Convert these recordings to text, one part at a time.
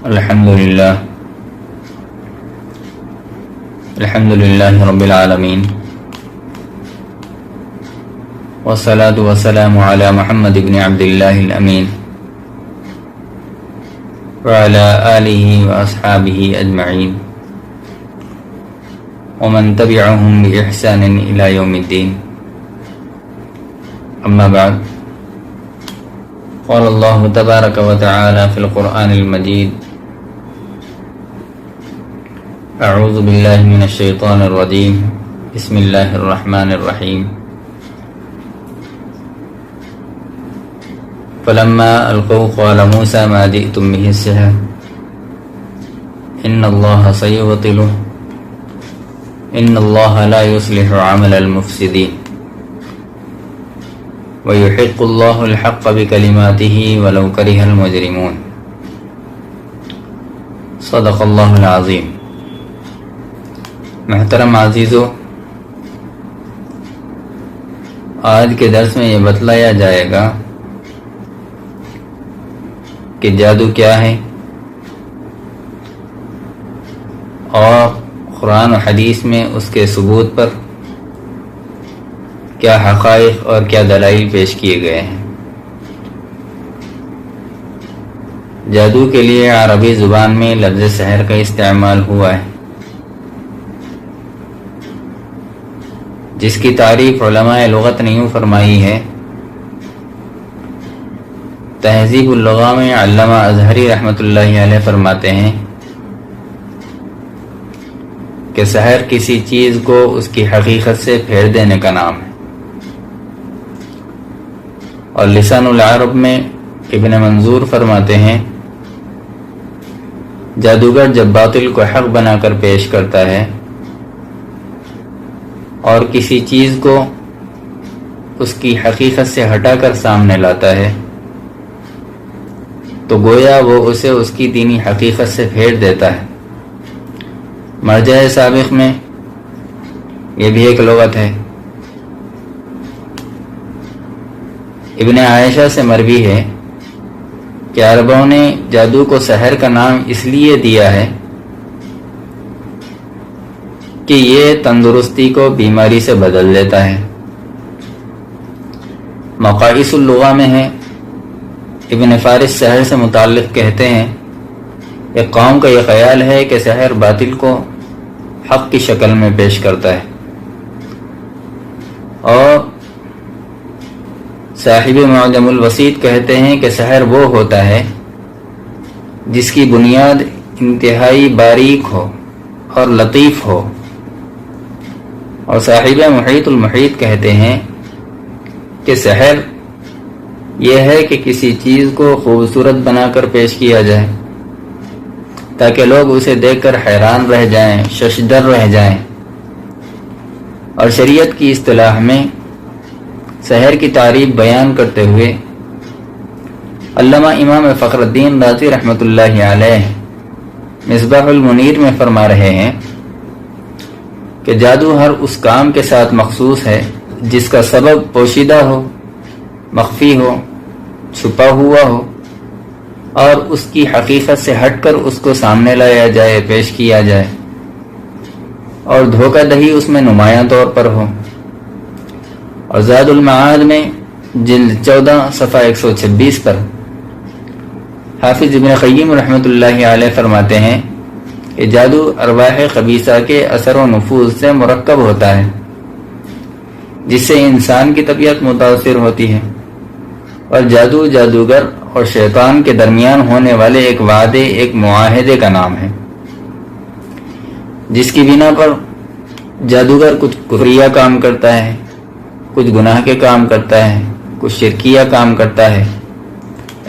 الحمدللہ رب العالمین والصلاة والسلام علی محمد بن عبداللہ الامین وعلی آلہ واصحابہ اجمعین ومن تبعهم بإحسان إلى يوم الدين. أما بعد، قال الله تبارك وتعالى في القرآن المجيد: أعوذ بالله من الشيطان الرجيم، بسم الله الرحمن الرحيم. فلما ألقوا قال موسى ما جئتم به السحر إن الله سيبطله إن الله لا يصلح عمل المفسدين ويحق الله الحق بكلماته ولو كره المجرمون. صدق اللہ العظیم. محترم عزیزو، آج کے درس میں یہ بتلایا جائے گا کہ جادو کیا ہے اور قرآن و حدیث میں اس کے ثبوت پر کیا حقائق اور کیا دلائل پیش کیے گئے ہیں. جادو کے لیے عربی زبان میں لفظ سحر کا استعمال ہوا ہے، جس کی تعریف علماء لغت نے یوں فرمائی ہے. تہذیب اللغہ میں علامہ ازہری رحمۃ اللہ علیہ فرماتے ہیں کہ سحر کسی چیز کو اس کی حقیقت سے پھیر دینے کا نام ہے. اور لسان العرب میں ابن منظور فرماتے ہیں جادوگر جب باطل کو حق بنا کر پیش کرتا ہے اور کسی چیز کو اس کی حقیقت سے ہٹا کر سامنے لاتا ہے تو گویا وہ اسے اس کی دینی حقیقت سے پھیر دیتا ہے. مرجع سابق میں یہ بھی ایک لغت ہے. ابن عائشہ سے مروی ہے کہ عربوں نے جادو کو سحر کا نام اس لیے دیا ہے کہ یہ تندرستی کو بیماری سے بدل دیتا ہے. مقائص اللغہ میں ہے. ابن فارس سحر سے متعلق کہتے ہیں ایک قوم کا یہ خیال ہے کہ سحر باطل کو حق کی شکل میں پیش کرتا ہے، اور صاحب معجم الوسیط کہتے ہیں کہ سحر وہ ہوتا ہے جس کی بنیاد انتہائی باریک ہو اور لطیف ہو. اور صاحب محیط المحیط کہتے ہیں کہ سحر یہ ہے کہ کسی چیز کو خوبصورت بنا کر پیش کیا جائے تاکہ لوگ اسے دیکھ کر حیران رہ جائیں، ششدر رہ جائیں. اور شریعت کی اصطلاح میں سحر کی تعریف بیان کرتے ہوئے علامہ امام فخر الدین رازی رحمۃ اللہ علیہ مصباح المنیر میں فرما رہے ہیں کہ جادو ہر اس کام کے ساتھ مخصوص ہے جس کا سبب پوشیدہ ہو، مخفی ہو، چھپا ہوا ہو، اور اس کی حقیقت سے ہٹ کر اس کو سامنے لایا جائے، پیش کیا جائے، اور دھوکہ دہی اس میں نمایاں طور پر ہو. اور زاد المعاد میں جلد 14 صفحہ 126 پر حافظ ابن قیم رحمۃ اللہ علیہ فرماتے ہیں کہ جادو ارواح خبیثہ کے اثر و نفوذ سے مرکب ہوتا ہے جس سے انسان کی طبیعت متاثر ہوتی ہے. اور جادو جادوگر اور شیطان کے درمیان ہونے والے ایک وعدے، ایک معاہدے کا نام ہے جس کی بنا پر جادوگر کچھ کفریہ کام کرتا ہے، کچھ گناہ کے کام کرتا ہے، کچھ شرکیہ کام کرتا ہے.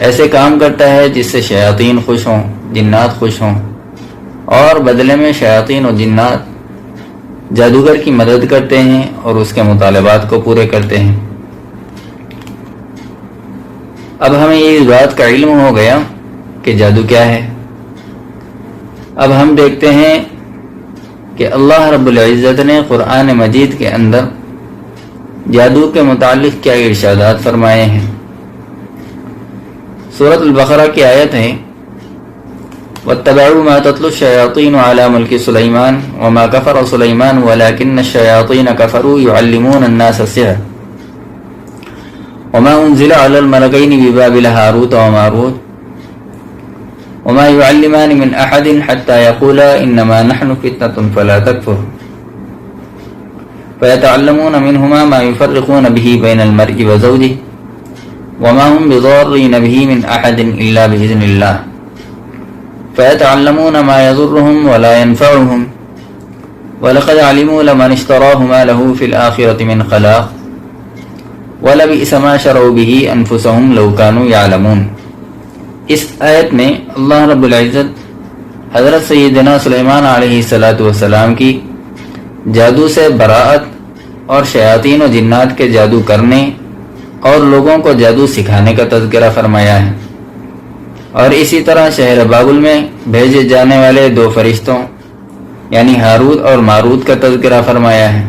ایسے کام کرتا ہے جس سے شیاطین خوش ہوں، جنات خوش ہوں، اور بدلے میں شیاطین اور جنات جادوگر کی مدد کرتے ہیں اور اس کے مطالبات کو پورے کرتے ہیں. اب ہمیں یہ اس بات کا علم ہو گیا کہ جادو کیا ہے. اب ہم دیکھتے ہیں کہ اللہ رب العزت نے قرآن مجید کے اندر جادو کے متعلق کیا ارشادات فرمائے ہیں. سورۃ البقرہ کی آیت ہے واتبعوا ما تتلو الشياطين على ملك سليمان وما كفر سليمان ولكن الشياطين كفروا يعلمون الناس السحر وما أنزل على الملكين ببابل هاروت وماروت وما يعلمان من أحد حتى يقولا إنما نحن فتنة فلا تكفر فيتعلمون منهما ما يفرقون به بين المرء وزوجه وما هم بضارين به من أحد إلا بإذن الله فيتعلمون ما يضرهم ولا ينفعهم ولقد علموا لمن اشتراه ما له في الآخرة من خلاق وَلَبِئْسَ مَا شَرَوْا بِهِ أَنفُسَهُمْ لَوْ كَانُوا يَعْلَمُونَ۔ اس آیت میں اللہ رب العزت حضرت سیدنا سلیمان علیہ السلام کی جادو سے براءت اور شیاطین و جنات کے جادو کرنے اور لوگوں کو جادو سکھانے کا تذکرہ فرمایا ہے، اور اسی طرح شہر بابل میں بھیجے جانے والے 2 فرشتوں یعنی ہاروت اور ماروت کا تذکرہ فرمایا ہے،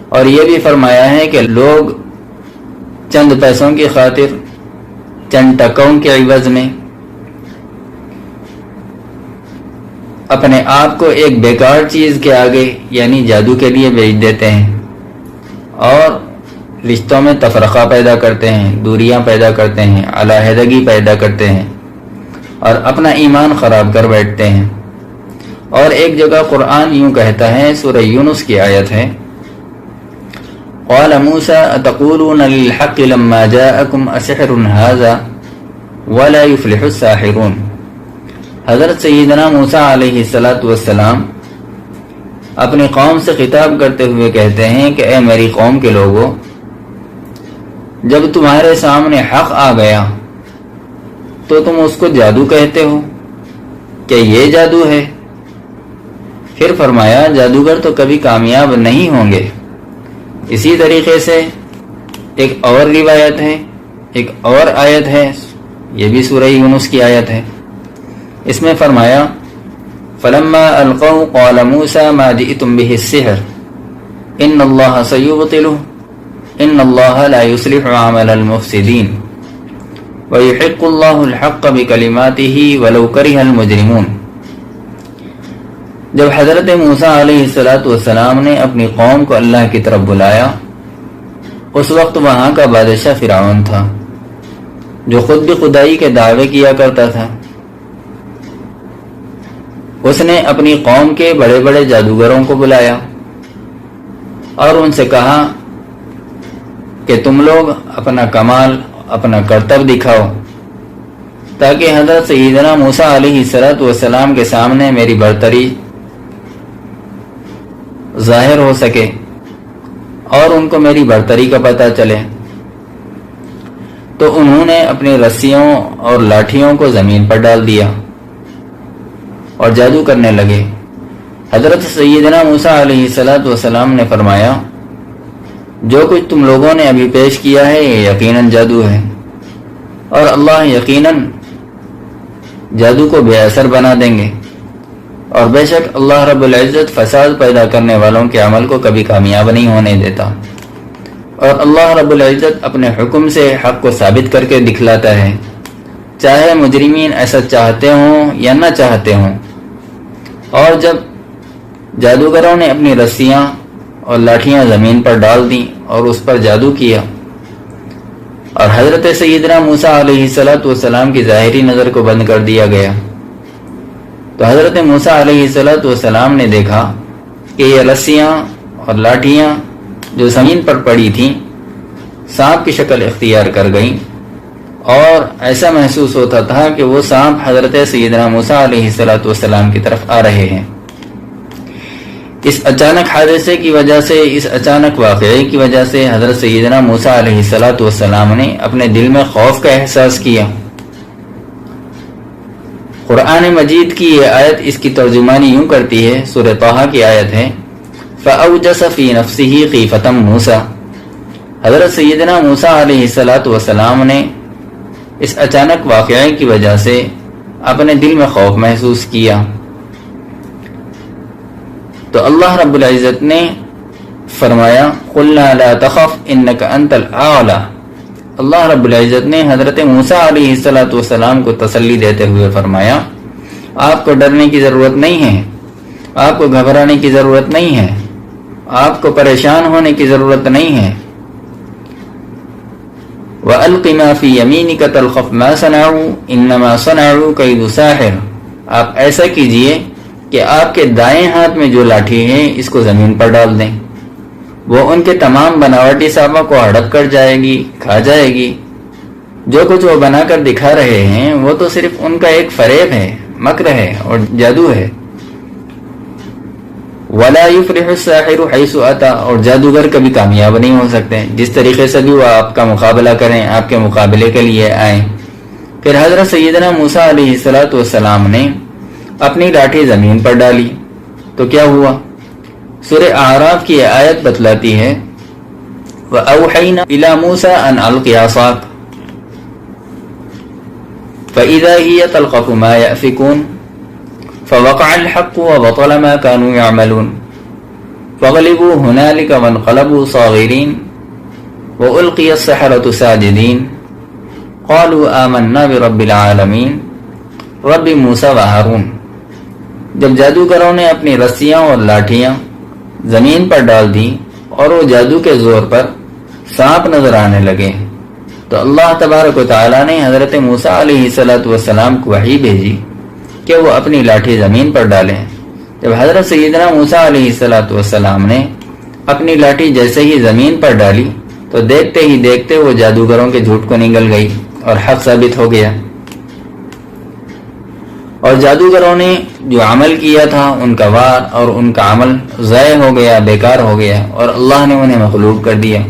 اور یہ بھی فرمایا ہے کہ لوگ چند پیسوں کی خاطر، چند ٹکوں کے عوض میں اپنے آپ کو ایک بیکار چیز کے آگے یعنی جادو کے لیے بیچ دیتے ہیں، اور رشتوں میں تفرقہ پیدا کرتے ہیں، دوریاں پیدا کرتے ہیں، علیحدگی پیدا کرتے ہیں اور اپنا ایمان خراب کر بیٹھتے ہیں۔ اور ایک جگہ قرآن یوں کہتا ہے، سورہ یونس کی آیت ہے، قال موسى أتقولون للحق لما جاءكم أسحر هذا ولا يفلح الساحرون۔ حضرت سیدنا موسیٰ علیہ السلام اپنی قوم سے خطاب کرتے ہوئے کہتے ہیں کہ اے میری قوم کے لوگوں، جب تمہارے سامنے حق آ گیا تو تم اس کو جادو کہتے ہو، کہ یہ جادو ہے؟ پھر فرمایا جادوگر تو کبھی کامیاب نہیں ہوں گے۔ اسی طریقے سے ایک اور روایت ہے، ایک اور آیت ہے، یہ بھی سورہ یونس کی آیت ہے، اس میں فرمایا فَلَمَّا أَلْقَوْا قَالَ مُوسَى مَا جِئْتُمْ بِهِ السِّحْرُ إِنَّ اللَّهَ سَيُبْطِلُهُ إِنَّ اللَّهَ لَا يُصْلِحُ عَمَلَ الْمُفْسِدِينَ وَيُحِقُّ اللَّهُ الْحَقَّ بِكَلِمَاتِهِ وَلَوْ كَرِهَ الْمُجْرِمُونَ۔ جب حضرت موسیٰ علیہ السلام نے اپنی قوم کو اللہ کی طرف بلایا، اس وقت وہاں کا بادشاہ فرعون تھا جو خود بھی خدائی کے دعوے کیا کرتا تھا۔ اس نے اپنی قوم کے بڑے بڑے جادوگروں کو بلایا اور ان سے کہا کہ تم لوگ اپنا کمال، اپنا کرتب دکھاؤ تاکہ حضرت سیدنا موسیٰ علیہ السلام کے سامنے میری برتری ظاہر ہو سکے اور ان کو میری برتری کا پتہ چلے۔ تو انہوں نے اپنی رسیوں اور لاٹھیوں کو زمین پر ڈال دیا اور جادو کرنے لگے۔ حضرت سیدنا موسیٰ علیہ السلام نے فرمایا جو کچھ تم لوگوں نے ابھی پیش کیا ہے یہ یقیناً جادو ہے، اور اللہ یقیناً جادو کو بے اثر بنا دیں گے، اور بے شک اللہ رب العزت فساد پیدا کرنے والوں کے عمل کو کبھی کامیاب نہیں ہونے دیتا، اور اللہ رب العزت اپنے حکم سے حق کو ثابت کر کے دکھلاتا ہے، چاہے مجرمین ایسا چاہتے ہوں یا نہ چاہتے ہوں۔ اور جب جادوگروں نے اپنی رسیاں اور لاٹھیاں زمین پر ڈال دیں اور اس پر جادو کیا، اور حضرت سیدنا موسیٰ علیہ السلام کی ظاہری نظر کو بند کر دیا گیا، تو حضرت موسیٰ علیہ السلام نے دیکھا کہ یہ رسیاں اور لاٹھیاں جو زمین پر پڑی تھیں سانپ کی شکل اختیار کر گئیں، اور ایسا محسوس ہوتا تھا کہ وہ سانپ حضرت سیدنا موسیٰ علیہ السلام کی طرف آ رہے ہیں۔ اس اچانک حادثے کی وجہ سے، اس اچانک واقعے کی وجہ سے حضرت سیدنا موسیٰ علیہ السلام نے اپنے دل میں خوف کا احساس کیا۔ قرآن مجید کی یہ آیت اس کی ترجمانی یوں کرتی ہے، سورہ طٰہٰ کی آیت ہے، فَأَوْجَسَ فِي نَفْسِهِ خِیفَةً مُوسیٰ۔ حضرت سیدنا موسیٰ علیہ السلام نے اس اچانک واقعے کی وجہ سے اپنے دل میں خوف محسوس کیا، تو اللہ رب العزت نے فرمایا قُلْنَا لَا تَخَفْ إِنَّكَ أَنْتَ الْأَعْلَى۔ اللہ رب العزت نے حضرت موسیٰ علیہ السلام کو تسلی دیتے ہوئے فرمایا آپ کو ڈرنے کی ضرورت نہیں ہے، آپ کو گھبرانے کی ضرورت نہیں ہے، آپ کو پریشان ہونے کی ضرورت نہیں ہے۔ وَأَلْقِ مَا فِي يَمِينِكَ تَلْقَفْ مَا صَنَعُوا إِنَّمَا صَنَعُوا كَيْدُ سَاحِرٍ۔ آپ ایسا کیجئے کہ آپ کے دائیں ہاتھ میں جو لاٹھی ہے اس کو زمین پر ڈال دیں، وہ ان کے تمام بناوٹی صاحبوں کو ہڑپ کر جائے گی، کھا جائے گی۔ جو کچھ وہ بنا کر دکھا رہے ہیں وہ تو صرف ان کا ایک فریب ہے، مکر ہے اور جادو ہے۔ وَلَا يُفْلِحُ السَّاحِرُ حَيْثُ أَتَى، اور جادوگر کبھی کامیاب نہیں ہو سکتے جس طریقے سے بھی وہ آپ کا مقابلہ کریں، آپ کے مقابلے کے لیے آئیں۔ پھر حضرت سیدنا موسیٰ علیہ السلام نے اپنی لاٹھی زمین پر ڈالی تو کیا ہوا؟ سورہ اعراف کی آیت بتلاتی ہے وَأَوْحَيْنَا إِلَى مُوسَىٰ أَنْ أَلْقِ عَصَاكَ فَإِذَا هِيَ تَلْقَفُ مَا يَأْفِكُونَ فَوَقَعَ الْحَقُّ وَبَطَلَ مَا كَانُوا يَعْمَلُونَ فَغُلِبُوا هُنَالِكَ وَانقَلَبُوا صَاغِرِينَ وَأُلْقِيَ السَّحَرَةُ سَاجِدِينَ قَالُوا آمَنَّا بِرَبِّ الْعَالَمِينَ رَبِّ مُوسَىٰ وَهَارُونَ۔ جب جادوگروں نے اپنی رسیاں اور لاٹھیاں زمین پر ڈال دی اور وہ جادو کے زور پر سانپ نظر آنے لگے تو اللہ تبارک و تعالیٰ نے حضرت موسیٰ علیہ السلام کو وحی بھیجی کہ وہ اپنی لاٹھی زمین پر ڈالیں۔ جب حضرت سیدنا موسیٰ علیہ السلام نے اپنی لاٹھی جیسے ہی زمین پر ڈالی تو دیکھتے ہی دیکھتے وہ جادوگروں کے جھوٹ کو نگل گئی اور حق ثابت ہو گیا، اور جادوگروں نے جو عمل کیا تھا ان کا وار اور ان کا عمل ضائع ہو گیا، بیکار ہو گیا، اور اللہ نے انہیں مغلوب کر دیا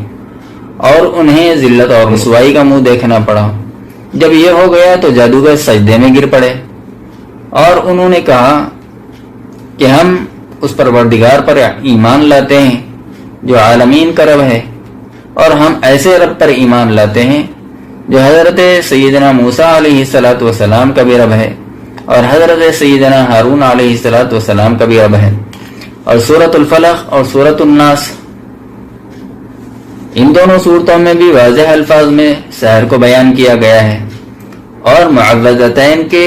اور انہیں ذلت اور رسوائی کا منہ دیکھنا پڑا۔ جب یہ ہو گیا تو جادوگر سجدے میں گر پڑے اور انہوں نے کہا کہ ہم اس پروردگار پر ایمان لاتے ہیں جو عالمین کا رب ہے، اور ہم ایسے رب پر ایمان لاتے ہیں جو حضرت سیدنا موسیٰ علیہ السلام کا بھی رب ہے اور حضرت سیدنا ہارون علیہ السلام کا بھی رب ہے۔ اور سورۃ الفلق اور سورۃ الناس، ان دونوں صورتوں میں بھی واضح الفاظ میں سحر کو بیان کیا گیا ہے۔ اور معوذتین کے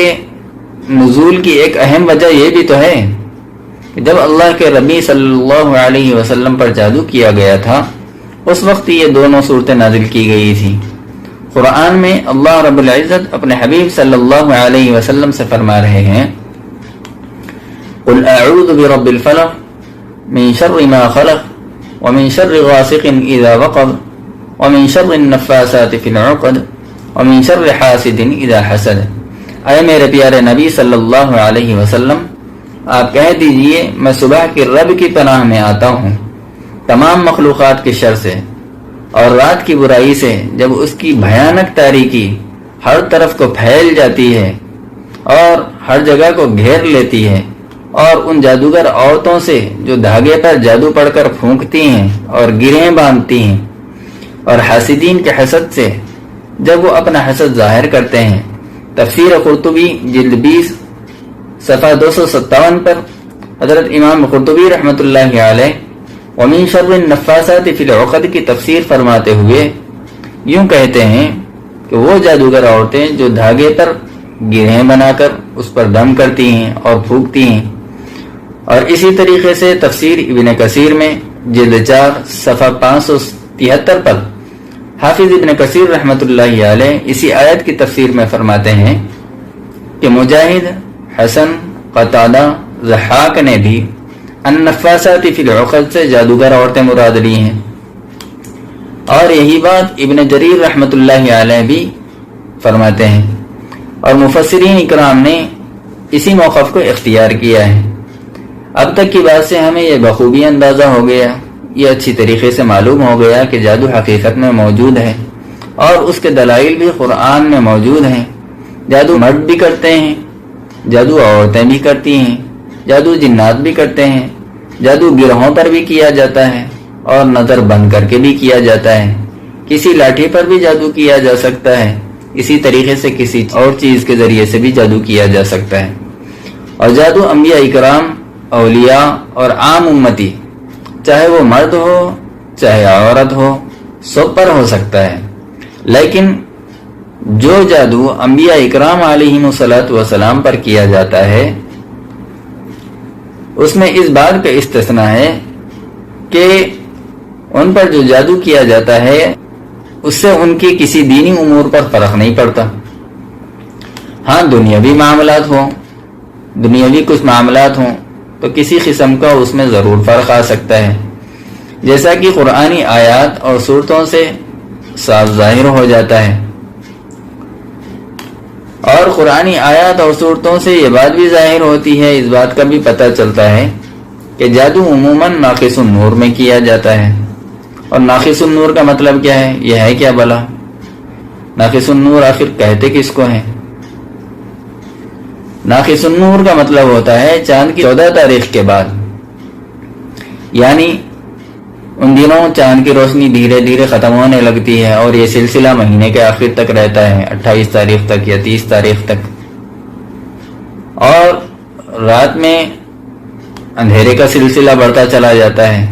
نزول کی ایک اہم وجہ یہ بھی تو ہے کہ جب اللہ کے نبی صلی اللہ علیہ وسلم پر جادو کیا گیا تھا اس وقت یہ دونوں صورتیں نازل کی گئی تھی۔ قرآن میں اللہ رب العزت اپنے حبیب صلی اللہ علیہ وسلم سے فرما رہے ہیں قُلْ أَعُوذُ بِرَبِّ الْفَلَقِ مِنْ شَرِّ مَا خَلَقَ وَمِنْ شَرِّ غَاسِقٍ إِذَا وَقَبَ وَمِنْ شَرِّ النَّفَّاثَاتِ فِي الْعُقَدِ وَمِنْ شَرِّ حَاسِدٍ إِذَا حَسَدَ۔ اے میرے پیارے نبی صلی اللہ علیہ وسلم، آپ کہہ دیجئے میں صبح کے رب کی پناہ میں آتا ہوں تمام مخلوقات کے شر سے اور رات کی برائی سے جب اس کی بھیانک تاریکی ہر طرف کو پھیل جاتی ہے اور ہر جگہ کو گھیر لیتی ہے، اور ان جادوگر عورتوں سے جو دھاگے پر جادو پڑھ کر پھونکتی ہیں اور گرہیں باندھتی ہیں، اور حاسدین کے حسد سے جب وہ اپنا حسد ظاہر کرتے ہیں۔ تفسیر قرطبی جلد 20 صفحہ 257 پر حضرت امام قرطبی رحمۃ اللہ علیہ وَمِن شَرِّ النَّفَّاثَاتِ فِي الْعُقَدِ کی تفسیر فرماتے ہوئے یوں کہتے ہیں کہ وہ جادوگر عورتیں جو دھاگے پر گرہیں بنا کر اس پر دم کرتی ہیں اور پھونکتی ہیں۔ اور اسی طریقے سے تفسیر ابن کثیر میں جلد 4 صفحہ 573 پر حافظ ابن کثیر رحمۃ اللہ علیہ اسی آیت کی تفسیر میں فرماتے ہیں کہ مجاہد، حسن، قتادہ، ضحاک نے بھی النفاسات فی العقد سے جادوگر عورتیں مراد لی ہیں، اور یہی بات ابن جریر رحمۃ اللہ علیہ بھی فرماتے ہیں، اور مفسرین اکرام نے اسی موقف کو اختیار کیا ہے۔ اب تک کی بات سے ہمیں یہ بخوبی اندازہ ہو گیا، یہ اچھی طریقے سے معلوم ہو گیا کہ جادو حقیقت میں موجود ہے اور اس کے دلائل بھی قرآن میں موجود ہیں۔ جادو مرد بھی کرتے ہیں، جادو عورتیں بھی کرتی ہیں، جادو جنات بھی کرتے ہیں، جادو گروہوں پر بھی کیا جاتا ہے اور نظر بند کر کے بھی کیا جاتا ہے۔ کسی لاٹھی پر بھی جادو کیا جا سکتا ہے، اسی طریقے سے کسی اور چیز کے ذریعے سے بھی جادو کیا جا سکتا ہے۔ اور جادو انبیاء اکرام، اولیاء اور عام امتی، چاہے وہ مرد ہو چاہے عورت ہو، سب پر ہو سکتا ہے، لیکن جو جادو انبیاء اکرام علیہم الصلوۃ والسلام پر کیا جاتا ہے اس میں اس بات کا استثناء ہے کہ ان پر جو جادو کیا جاتا ہے اس سے ان کی کسی دینی امور پر فرق نہیں پڑتا. ہاں دنیاوی معاملات ہوں، دنیاوی کچھ معاملات ہوں تو کسی قسم کا اس میں ضرور فرق آ سکتا ہے، جیسا کہ قرآنی آیات اور صورتوں سے صاف ظاہر ہو جاتا ہے. اور قرآنی آیات اور صورتوں سے یہ بات بھی ظاہر ہوتی ہے، اس بات کا بھی پتہ چلتا ہے کہ جادو عموماً ناقص النور میں کیا جاتا ہے. اور ناقص النور کا مطلب کیا ہے؟ یہ ہے کیا بھلا؟ ناقص النور آخر کہتے کس کو ہیں؟ ناقص النور کا مطلب ہوتا ہے چاند کی 14 تاریخ کے بعد، یعنی ان دنوں چاند کی روشنی دھیرے دھیرے ختم ہونے لگتی ہے اور یہ سلسلہ مہینے کے آخر تک رہتا ہے، 28 تاریخ تک یا 30 تاریخ تک. اور رات میں اندھیرے کا سلسلہ بڑھتا چلا جاتا ہے.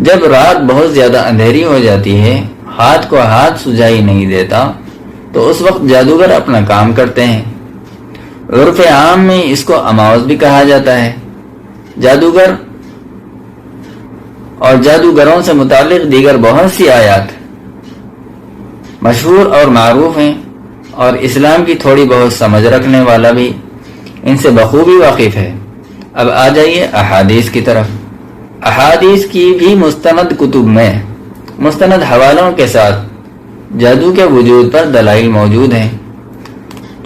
جب رات بہت زیادہ اندھیری ہو جاتی ہے، ہاتھ کو ہاتھ سجائی نہیں دیتا، تو اس وقت جادوگر اپنا کام کرتے ہیں. عرف عام میں اس کو اماوس بھی کہا جاتا ہے. جادوگر اور جادوگروں سے متعلق دیگر بہت سی آیات مشہور اور معروف ہیں، اور اسلام کی تھوڑی بہت سمجھ رکھنے والا بھی ان سے بخوبی واقف ہے. اب آ جائیے احادیث کی طرف. احادیث کی بھی مستند کتب میں مستند حوالوں کے ساتھ جادو کے وجود پر دلائل موجود ہیں.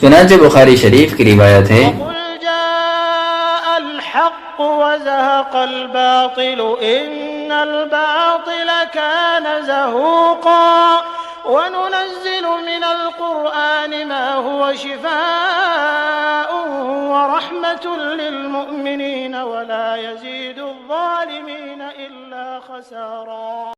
چنانچہ بخاری شریف کی روایت ہے، وَقُلْ جَاءَ الْحَقُّ وَزَهَقَ الْبَاطِلُ إِنَّ الْبَاطِلَ كَانَ زَهُوقًا وَنُنَزِّلُ مِنَ الْقُرْآنِ مَا هُوَ شِفَاءٌ وَرَحْمَةٌ لِّلْمُؤْمِنِينَ وَلَا يَزِيدُ الظَّالِمِينَ إِلَّا خَسَارًا.